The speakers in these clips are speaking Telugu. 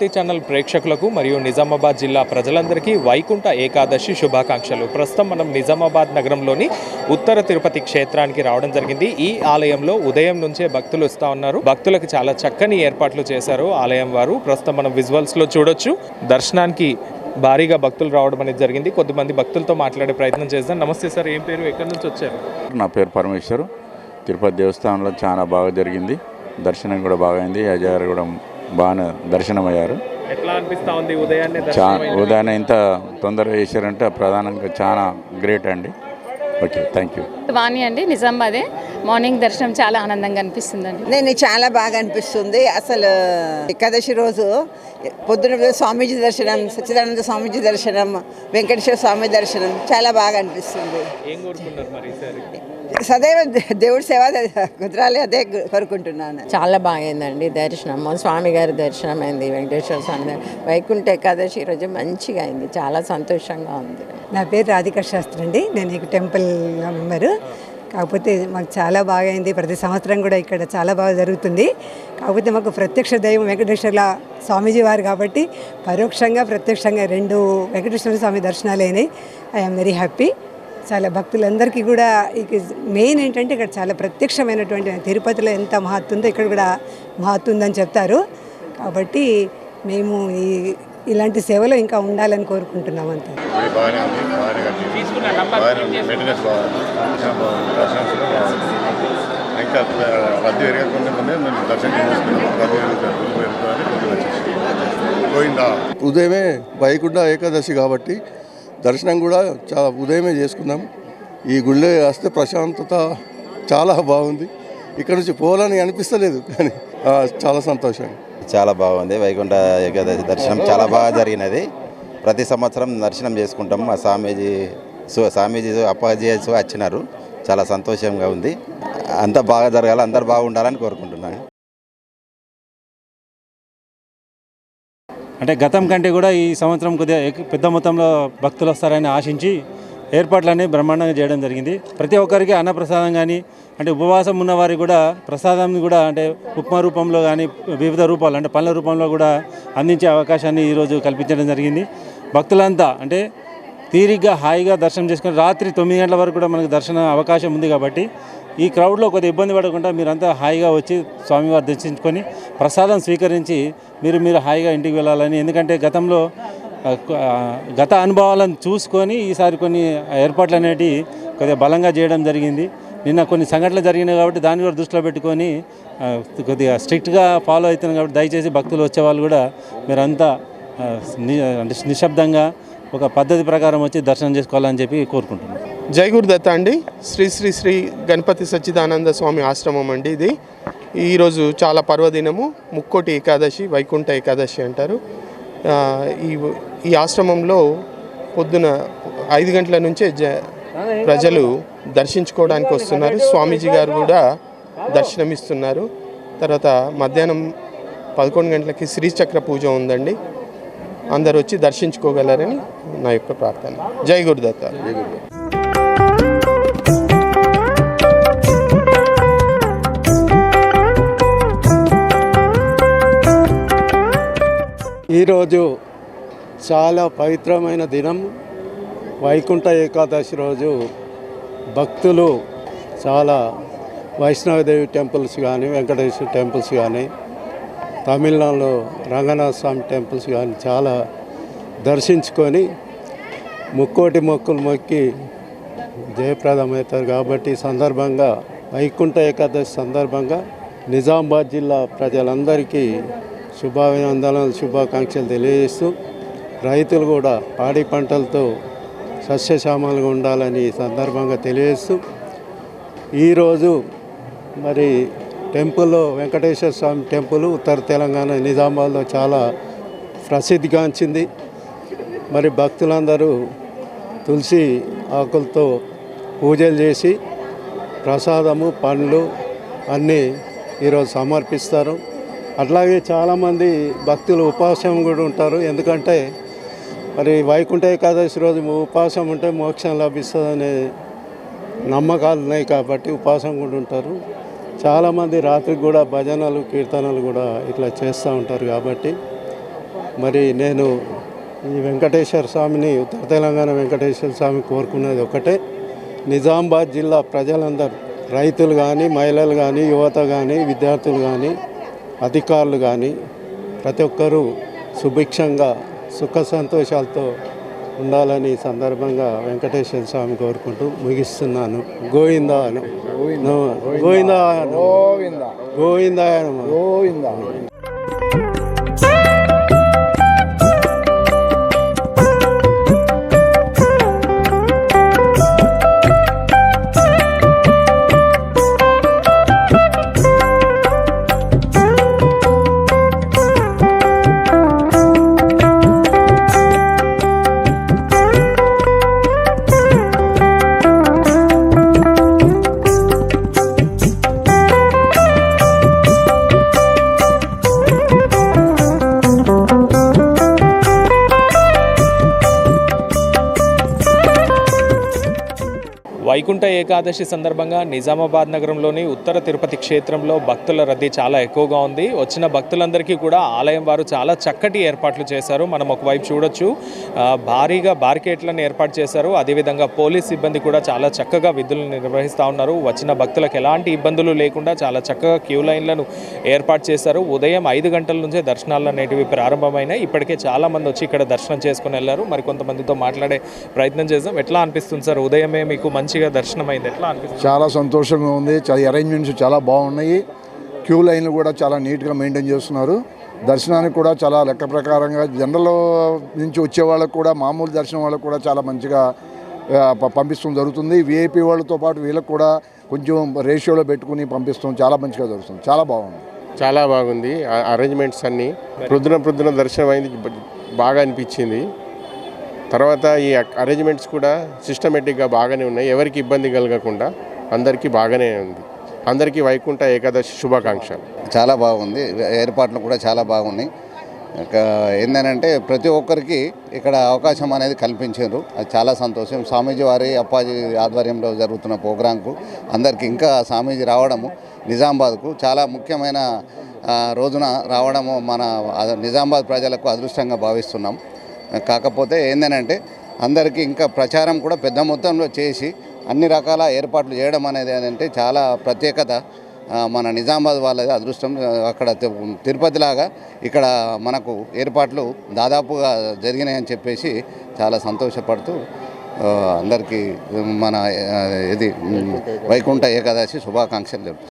క్రాంతి ఛానల్ ప్రేక్షకులకు మరియు నిజామాబాద్ జిల్లా ప్రజలందరికీ వైకుంఠ ఏకాదశి శుభాకాంక్షలు. ప్రస్తుతం మనం నిజామాబాద్ నగరంలోని ఉత్తర తిరుపతి క్షేత్రానికి రావడం జరిగింది. ఈ ఆలయంలో ఉదయం నుంచే భక్తులు వస్తూ ఉన్నారు. భక్తులకు చాలా చక్కని ఏర్పాట్లు చేశారు ఆలయం వారు. ప్రస్తుతం మనం విజువల్స్లో చూడొచ్చు. దర్శనానికి భారీగా భక్తులు రావడం అనేది జరిగింది. కొద్దిమంది భక్తులతో మాట్లాడే ప్రయత్నం చేద్దాం. నమస్తే సార్, ఏం పేరు, ఎక్కడి నుంచి వచ్చారు? నా పేరు పరమేశ్వరు. తిరుపతి దేవస్థానంలో చాలా బాగా జరిగింది. దర్శనం కూడా బాగా అయింది. అజయారు కూడా బాగా దర్శనం అయ్యారు. ఎట్లా అనిపిస్తూ ఉంది ఉదయాన్నే? ఉదయాన్నే ఇంత తొందరగా చేశారంటే ప్రధానంగా చాలా గ్రేట్ అండి. Okay, thank you. వాణి అండి, నిజామాబాదే. మార్నింగ్ దర్శనం చాలా ఆనందంగా అనిపిస్తుందండి. నేను చాలా బాగా అనిపిస్తుంది. అసలు ఏకాదశి రోజు పొద్దున స్వామీజీ దర్శనం, సచ్చిదానంద స్వామీజీ దర్శనం, వెంకటేశ్వర స్వామి దర్శనం చాలా బాగా అనిపిస్తుంది. ఏం కోరుకున్నారు మరి ఈసారి? సదైవ దేవుడి సేవ కుదరాలి, అదే కోరుకుంటున్నాను. చాలా బాగైందండి దర్శనం. స్వామి గారి దర్శనం అయింది, వెంకటేశ్వర స్వామి వైకుంఠ ఏకాదశి ఈరోజు మంచిగా అయింది. చాలా సంతోషంగా ఉంది. నా పేరు రాధికా శాస్త్రి అండి. నేను ఈ టెంపుల్ మెంబరు. కాకపోతే మాకు చాలా బాగైంది. ప్రతి సంవత్సరం కూడా ఇక్కడ చాలా బాగా జరుగుతుంది. కాకపోతే మాకు ప్రత్యక్ష దైవం వెంకటేశ్వర స్వామీజీ వారు కాబట్టి పరోక్షంగా ప్రత్యక్షంగా రెండు వెంకటేశ్వర స్వామి దర్శనాలు అయినాయి. I'm very happy. చాలా భక్తులందరికీ కూడా మెయిన్ ఏంటంటే ఇక్కడ చాలా ప్రత్యక్షమైనటువంటి తిరుపతిలో ఎంత మహత్తు ఉందో ఇక్కడ కూడా మహత్తు ఉందని చెప్తారు. కాబట్టి మేము ఇలాంటి సేవలో ఇంకా ఉండాలని కోరుకుంటున్నాం. అంతే. ఉదయమే వైకుంఠ ఏకాదశి కాబట్టి దర్శనం కూడా చాలా ఉదయమే చేసుకున్నాం. ఈ గుళ్ళో వస్తే ప్రశాంతత చాలా బాగుంది. ఇక్కడ నుంచి పోవాలని అనిపిస్తలేదు, కానీ చాలా సంతోషం. చాలా బాగుంది. వైకుంఠ ఏకాదశి దర్శనం చాలా బాగా జరిగినది. ప్రతి సంవత్సరం దర్శనం చేసుకుంటాం. మా స్వామీజీ అప్పాజీ వచ్చినారు. చాలా సంతోషంగా ఉంది. అంతా బాగా జరగాలి, అందరు బాగుండాలని కోరుకుంటున్నాను. అంటే గతం కంటే కూడా ఈ సంవత్సరం కొద్దిగా పెద్ద మొత్తంలో భక్తులు వస్తారని ఆశించి ఏర్పాట్లన్నీ బ్రహ్మాండంగా చేయడం జరిగింది. ప్రతి ఒక్కరికి అన్నప్రసాదం కానీ, అంటే ఉపవాసం ఉన్నవారికి కూడా ప్రసాదం కూడా అంటే ఉప్మా రూపంలో కానీ వివిధ రూపాలు అంటే పళ్ళ రూపంలో కూడా అందించే అవకాశాన్ని ఈరోజు కల్పించడం జరిగింది. భక్తులంతా అంటే తీరిగ్గా హాయిగా దర్శనం చేసుకుని రాత్రి 9 గంటల వరకు కూడా మనకు దర్శన అవకాశం ఉంది. కాబట్టి ఈ క్రౌడ్లో కొద్దిగా ఇబ్బంది పడకుండా మీరంతా హాయిగా వచ్చి స్వామివారి దర్శించుకొని ప్రసాదం స్వీకరించి మీరు హాయిగా ఇంటికి వెళ్ళాలని, ఎందుకంటే గత అనుభవాలను చూసుకొని ఈసారి కొన్ని ఏర్పాట్లు అనేటివి కొద్దిగా బలంగా చేయడం జరిగింది. నిన్న కొన్ని సంఘటనలు జరిగినాయి కాబట్టి దాన్ని కూడా దృష్టిలో పెట్టుకొని కొద్దిగా స్ట్రిక్ట్గా ఫాలో అవుతున్నాం. కాబట్టి దయచేసి భక్తులు వచ్చేవాళ్ళు కూడా మీరంతా నిశ్శబ్దంగా ఒక పద్ధతి ప్రకారం వచ్చి దర్శనం చేసుకోవాలని చెప్పి కోరుకుంటున్నాను. జై గురుదత్త అండి. శ్రీ శ్రీ శ్రీ గణపతి సచ్చిదానంద స్వామి ఆశ్రమం అండి ఇది. ఈరోజు చాలా పర్వదినము, ముక్కోటి ఏకాదశి, వైకుంఠ ఏకాదశి అంటారు. ఈ ఆశ్రమంలో పొద్దున 5 గంటల నుంచే ప్రజలు దర్శించుకోవడానికి వస్తున్నారు. స్వామీజీ గారు కూడా దర్శనమిస్తున్నారు. తర్వాత మధ్యాహ్నం 11 గంటలకి శ్రీచక్ర పూజ ఉందండి. అందరూ వచ్చి దర్శించుకోగలరని నా యొక్క ప్రార్థన. జై గురుదత్త. ఈరోజు చాలా పవిత్రమైన దినం. వైకుంఠ ఏకాదశి రోజు భక్తులు చాలా వైష్ణవదేవి టెంపుల్స్ కానీ, వెంకటేశ్వర టెంపుల్స్ కానీ, తమిళనాడులో రంగనాథ స్వామి టెంపుల్స్ కానీ చాలా దర్శించుకొని ముక్కోటి మొక్కులు మొక్కి జయప్రదమవుతారు. కాబట్టి సందర్భంగా వైకుంఠ ఏకాదశి సందర్భంగా నిజామాబాద్ జిల్లా ప్రజలందరికీ శుభాభినందనలు, శుభాకాంక్షలు తెలియజేస్తూ రైతులు కూడా పాడి పంటలతో సస్యశ్యామలుగా ఉండాలని సందర్భంగా తెలియజేస్తూ ఈరోజు మరి టెంపుల్లో వెంకటేశ్వర స్వామి టెంపుల్ ఉత్తర తెలంగాణ నిజామాబాద్లో చాలా ప్రసిద్ధిగాంచింది. మరి భక్తులందరూ తులసి ఆకులతో పూజలు చేసి ప్రసాదము, పండ్లు అన్నీ ఈరోజు సమర్పిస్తారు. అట్లాగే చాలామంది భక్తులు ఉపవాసం కూడా ఉంటారు. ఎందుకంటే మరి వైకుంఠ ఏకాదశి రోజు ఉపవాసం ఉంటే మోక్షం లభిస్తుందనే నమ్మకాలు ఉన్నాయి కాబట్టి ఉపవాసం కూడా ఉంటారు. చాలామంది రాత్రికి కూడా భజనలు, కీర్తనలు కూడా ఇట్లా చేస్తూ ఉంటారు. కాబట్టి మరి నేను ఈ వెంకటేశ్వర స్వామిని ఉత్తర తెలంగాణ వెంకటేశ్వర స్వామి కోరుకున్నది ఒకటే, నిజామాబాద్ జిల్లా ప్రజలందరూ, రైతులు కానీ, మహిళలు కానీ, యువత కానీ, విద్యార్థులు కానీ, అధికారులు కానీ ప్రతి ఒక్కరూ సుభిక్షంగా సుఖ సంతోషాలతో ఉండాలని ఈ సందర్భంగా వెంకటేశ్వర స్వామి కోరుకుంటూ ముగిస్తున్నాను. గోవిందా గోవిందా గోవిందా గోవిందా. వైకుంఠ ఏకాదశి సందర్భంగా నిజామాబాద్ నగరంలోని ఉత్తర తిరుపతి క్షేత్రంలో భక్తుల రద్దీ చాలా ఎక్కువగా ఉంది. వచ్చిన భక్తులందరికీ కూడా ఆలయం వారు చాలా చక్కటి ఏర్పాట్లు చేశారు. మనం ఒకవైపు చూడొచ్చు, భారీగా బార్కెట్లను ఏర్పాటు చేశారు. అదేవిధంగా పోలీస్ సిబ్బంది కూడా చాలా చక్కగా విధులను నిర్వహిస్తూ ఉన్నారు. వచ్చిన భక్తులకు ఎలాంటి ఇబ్బందులు లేకుండా చాలా చక్కగా క్యూ లైన్లను ఏర్పాటు చేశారు. ఉదయం 5 గంటల నుంచే దర్శనాలు అనేటివి ప్రారంభమైనాయి. ఇప్పటికే చాలామంది వచ్చి ఇక్కడ దర్శనం చేసుకుని వెళ్ళారు. మరికొంతమందితో మాట్లాడే ప్రయత్నం చేద్దాం. ఎట్లా అనిపిస్తుంది సార్, ఉదయమే మీకు మంచిగా దర్శనం అయింది, ఎట్లా అనిపిస్తుంది? చాలా సంతోషంగా ఉంది. అరేంజ్మెంట్స్ చాలా బాగున్నాయి. క్యూ లైన్లు కూడా చాలా నీట్గా మెయింటైన్ చేస్తున్నారు. దర్శనానికి కూడా చాలా లెక్క ప్రకారంగా జనరల్ నుంచి వచ్చే వాళ్ళకు కూడా, మామూలు దర్శనం వాళ్ళకు కూడా చాలా మంచిగా పంపిస్తూ జరుగుతుంది. విఐపి వాళ్ళతో పాటు వీళ్ళకు కూడా కొంచెం రేషియోలో పెట్టుకుని పంపిస్తాం. చాలా మంచిగా జరుగుతుంది. చాలా బాగుంది. చాలా బాగుంది. అరేంజ్మెంట్స్ అన్నీ ప్రొద్దున దర్శనం అయింది, బాగా అనిపించింది. తర్వాత ఈ అరేంజ్మెంట్స్ కూడా సిస్టమేటిక్గా బాగానే ఉన్నాయి. ఎవరికి ఇబ్బంది కలగకుండా అందరికీ బాగానే ఉంది. అందరికీ వైకుంఠ ఏకాదశి శుభాకాంక్షలు. చాలా బాగుంది. ఏర్పాట్లు కూడా చాలా బాగున్నాయి. ఏంటంటే ప్రతి ఒక్కరికి ఇక్కడ అవకాశం అనేది కల్పించారు. అది చాలా సంతోషం. స్వామీజీ వారి అప్పాజీ ఆధ్వర్యంలో జరుగుతున్న ప్రోగ్రాంకు అందరికీ ఇంకా స్వామీజీ రావడము నిజామాబాద్కు చాలా ముఖ్యమైన రోజున రావడము మన నిజామాబాద్ ప్రజలకు అదృష్టంగా భావిస్తున్నాం. కాకపోతే ఏంటంటే అందరికీ ఇంకా ప్రచారం కూడా పెద్ద మొత్తంలో చేసి అన్ని రకాల ఏర్పాట్లు చేయడం అనేది ఏంటంటే చాలా ప్రత్యేకత. మన నిజామాబాద్ వాళ్ళది అదృష్టం. అక్కడ తిరుపతిలాగా ఇక్కడ మనకు ఏర్పాట్లు దాదాపుగా జరిగినాయని చెప్పేసి చాలా సంతోషపడుతూ అందరికీ మన ఇది వైకుంఠ ఏకాదశి శుభాకాంక్షలు చెప్తాను.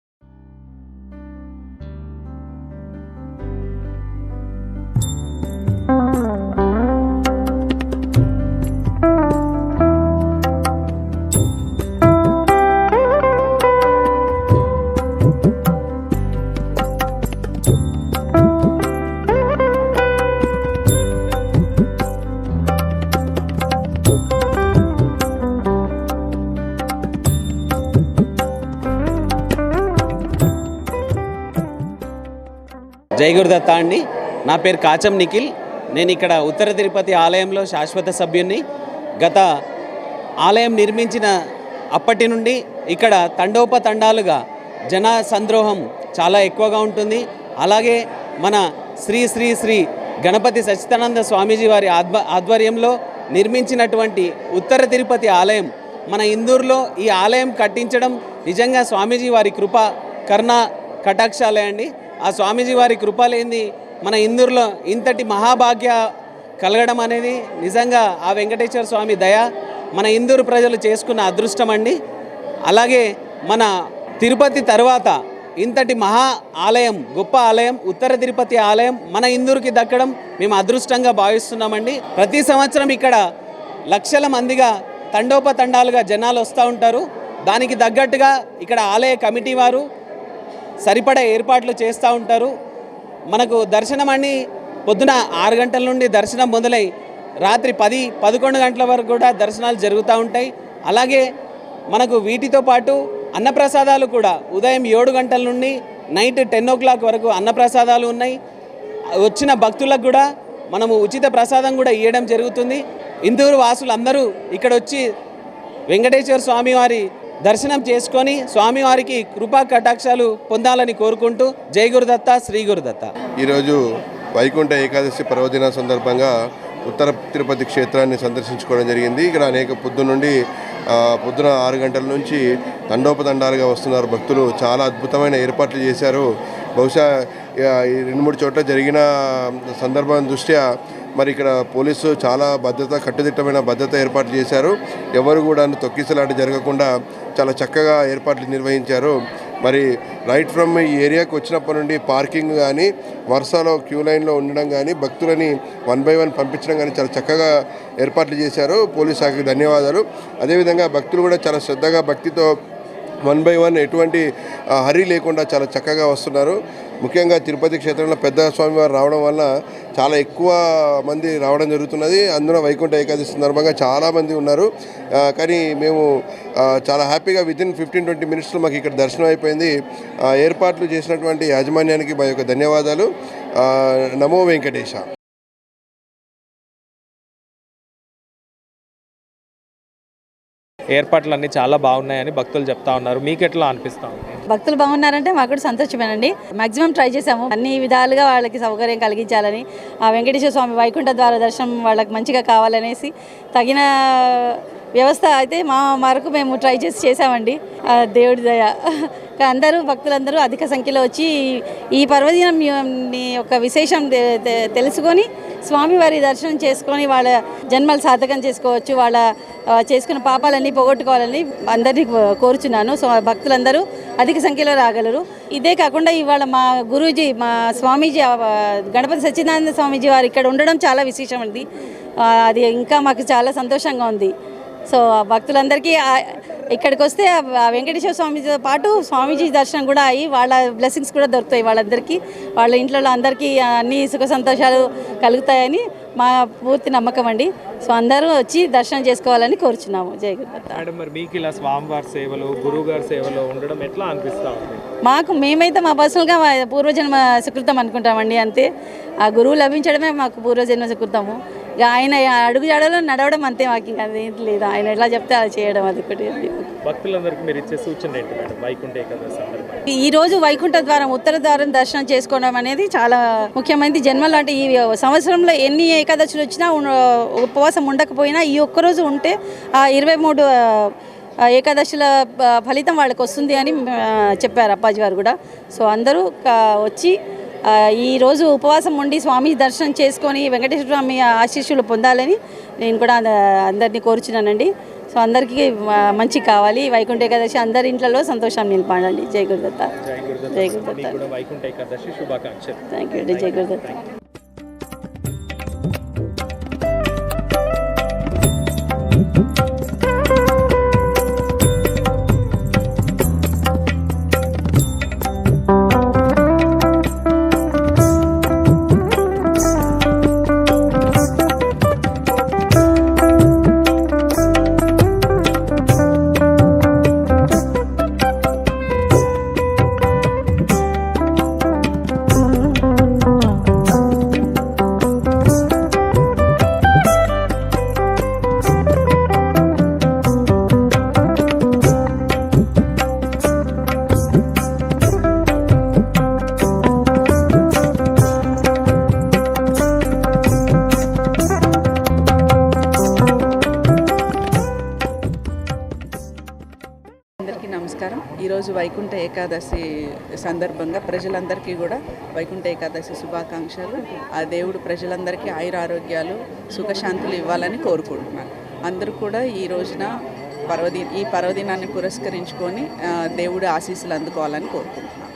జై గురుదత్త అండి. నా పేరు కాచం నిఖిల్. నేను ఇక్కడ ఉత్తర తిరుపతి ఆలయంలో శాశ్వత సభ్యుని. గత ఆలయం నిర్మించిన అప్పటి నుండి ఇక్కడ తండోపతండాలుగా జన సంద్రోహం చాలా ఎక్కువగా ఉంటుంది. అలాగే మన శ్రీ శ్రీ శ్రీ గణపతి సచ్చిదానంద స్వామీజీ వారి ఆధ్వర్యంలో నిర్మించినటువంటి ఉత్తర తిరుపతి ఆలయం మన ఇందూరులో ఈ ఆలయం కట్టించడం నిజంగా స్వామీజీ వారి కృప కరుణ కటాక్షాలే అండి. ఆ స్వామీజీ వారి కృప లేనిది మన ఇందూరులో ఇంతటి మహాభాగ్య కలగడం అనేది నిజంగా ఆ వెంకటేశ్వర స్వామి దయ, మన ఇందూరు ప్రజలు చేసుకున్న అదృష్టం అండి. అలాగే మన తిరుపతి తర్వాత ఇంతటి మహా ఆలయం, గొప్ప ఆలయం ఉత్తర తిరుపతి ఆలయం మన ఇందూరుకి దక్కడం మేము అదృష్టంగా భావిస్తున్నామండి. ప్రతి సంవత్సరం ఇక్కడ లక్షల మందిగా తండోపతండాలుగా జనాలు వస్తూ ఉంటారు. దానికి తగ్గట్టుగా ఇక్కడ ఆలయ కమిటీ వారు సరిపడా ఏర్పాట్లు చేస్తూ ఉంటారు. మనకు దర్శనం అని పొద్దున 6 గంటల నుండి దర్శనం మొదలై రాత్రి 10-11 గంటల వరకు కూడా దర్శనాలు జరుగుతూ ఉంటాయి. అలాగే మనకు వీటితో పాటు అన్నప్రసాదాలు కూడా ఉదయం 7 గంటల నుండి నైట్ 10 o'clock వరకు అన్నప్రసాదాలు ఉన్నాయి. వచ్చిన భక్తులకు కూడా మనము ఉచిత ప్రసాదం కూడా ఇవ్వడం జరుగుతుంది. ఇందూరు వాసులు అందరూ ఇక్కడ వచ్చి వెంకటేశ్వర స్వామి వారి దర్శనం చేసుకొని స్వామివారికి కృపా కటాక్షాలు పొందాలని కోరుకుంటూ జై గురుదత్త, శ్రీ గురుదత్త. ఈరోజు వైకుంఠ ఏకాదశి పర్వదిన సందర్భంగా ఉత్తర తిరుపతి క్షేత్రాన్ని సందర్శించుకోవడం జరిగింది. ఇక్కడ పొద్దున 6 గంటల నుంచి తండోపతండాలుగా వస్తున్నారు భక్తులు. చాలా అద్భుతమైన ఏర్పాట్లు చేశారు. బహుశా 2-3 చోట్ల జరిగిన సందర్భం దృష్ట్యా మరి ఇక్కడ పోలీసు చాలా కట్టుదిట్టమైన భద్రత ఏర్పాట్లు చేశారు. ఎవరు కూడా తొక్కిసలాట జరగకుండా చాలా చక్కగా ఏర్పాట్లు నిర్వహించారు. మరి రైట్ ఫ్రమ్ ఈ ఏరియాకి వచ్చినప్పటి నుండి పార్కింగ్ కానీ, వరుసలో క్యూ లైన్లో ఉండడం కానీ, భక్తులని 1 by 1 పంపించడం కానీ చాలా చక్కగా ఏర్పాట్లు చేశారు. పోలీస్ శాఖకి ధన్యవాదాలు. అదేవిధంగా భక్తులు కూడా చాలా శ్రద్ధగా భక్తితో 1 by 1 ఎటువంటి హరి లేకుండా చాలా చక్కగా వస్తున్నారు. ముఖ్యంగా తిరుపతి క్షేత్రంలో పెద్ద స్వామివారు రావడం వల్ల చాలా ఎక్కువ మంది రావడం జరుగుతున్నది. అందులో వైకుంఠ ఏకాదశి సందర్భంగా చాలామంది ఉన్నారు. కానీ మేము చాలా హ్యాపీగా వితిన్ 15-20 మినిట్స్లో మాకు ఇక్కడ దర్శనం అయిపోయింది. ఏర్పాట్లు చేసినటువంటి యాజమాన్యానికి మా యొక్క ధన్యవాదాలు. నమో వెంకటేశ. ఏర్పాట్లన్నీ చాలా బాగున్నాయని భక్తులు చెప్తా ఉన్నారు. మీకు ఎట్లా అనిపిస్తా ఉంది? భక్తులు బాగున్నారంటే మాకు కూడా సంతోషమేనండి. మాక్సిమం ట్రై చేసాము అన్ని విధాలుగా వాళ్ళకి సౌకర్యం కలిగించాలని. ఆ వెంకటేశ్వర స్వామి వైకుంఠ ద్వార దర్శనం వాళ్ళకి మంచిగా కావాలనేసి తగిన వ్యవస్థ అయితే మా వరకు మేము ట్రై చేసామండి. దేవుడి దయ. అందరూ భక్తులందరూ అధిక సంఖ్యలో వచ్చి ఈ పర్వదినం యొక్క విశేషం తెలుసుకొని స్వామివారి దర్శనం చేసుకొని వాళ్ళ జన్మలు సార్థకం చేసుకోవచ్చు, వాళ్ళ చేసుకున్న పాపాలన్నీ పోగొట్టుకోవాలని అందరినీ కోరుచున్నాను. సో భక్తులందరూ అధిక సంఖ్యలో రాగలరు. ఇదే కాకుండా ఇవాళ మా గురూజీ, మా స్వామీజీ గణపతి సచ్చిదానంద స్వామీజీ వారు ఇక్కడ ఉండడం చాలా విశేషం అండి. అది ఇంకా మాకు చాలా సంతోషంగా ఉంది. సో భక్తులందరికీ ఇక్కడికి వస్తే వెంకటేశ్వర స్వామితో పాటు స్వామీజీ దర్శనం కూడా అయ్యి వాళ్ళ బ్లెస్సింగ్స్ కూడా దొరుకుతాయి వాళ్ళందరికీ, వాళ్ళ ఇంట్లో అందరికీ అన్ని సుఖ సంతోషాలు కలుగుతాయని మా పూర్తి నమ్మకం అండి. సో అందరూ వచ్చి దర్శనం చేసుకోవాలని కోరుచున్నాము. జై గురుదత్త. మేడం, మరి మీకు ఇలా స్వామివారి సేవలు, గురువుగారి సేవలో ఉండడం ఎట్లా అనిపిస్తా ఉంది? మేమైతే మా పర్సనల్గా పూర్వజన్మ సుకృతం అనుకుంటామండి. అంతే, ఆ గురువు లభించడమే మాకు పూర్వజన్మ సుకృతము. ఆయన అడుగు జాడలో నడవడం అంతే, మాకు ఇంకా అదేంటి లేదు. ఆయన ఎలా చెప్తే అలా చేయడం, అది ఒకటి. భక్తులందరికీ మీరు ఇచ్చే సూచన ఏంటి మేడం వైకుంఠ ఏకాదశి సందర్భంగా? ఈ రోజు వైకుంఠ ద్వారం, ఉత్తర ద్వారం దర్శనం చేసుకోవడం అనేది చాలా ముఖ్యమైనది. జన్మలో అంటే ఈ సంవత్సరంలో ఎన్ని ఏకాదశులు వచ్చినా ఉపవాసం ఉండకపోయినా ఈ ఒక్కరోజు ఉంటే ఆ 23 ఏకాదశుల ఫలితం వాళ్ళకి వస్తుంది అని చెప్పారు అప్పాజీ వారు కూడా. సో అందరూ వచ్చి ఈరోజు ఉపవాసం ఉండి స్వామి దర్శనం చేసుకొని వెంకటేశ్వర స్వామి ఆశీస్సులు పొందాలని నేను కూడా అందరినీ కోరుచున్నానండి. సో అందరికీ మంచి కావాలి. వైకుంఠ ఏకాదశి అందరి ఇంట్లో సంతోషాన్ని నిలపాడండి. జై గురుదత్త. జై గురుదత్త. వైకుంఠ ఏకాదశి శుభాకాంక్షలు. థ్యాంక్ యూ అండి. జై గురుదత్త. నమస్కారం. ఈరోజు వైకుంఠ ఏకాదశి సందర్భంగా ప్రజలందరికీ కూడా వైకుంఠ ఏకాదశి శుభాకాంక్షలు. ఆ దేవుడు ప్రజలందరికీ ఆయురారోగ్యాలు, సుఖశాంతులు ఇవ్వాలని కోరుకుంటున్నాను. అందరూ కూడా ఈ రోజున ఈ పర్వదినాన్ని పురస్కరించుకొని దేవుడి ఆశీస్సులు అందుకోవాలని కోరుకుంటున్నాను.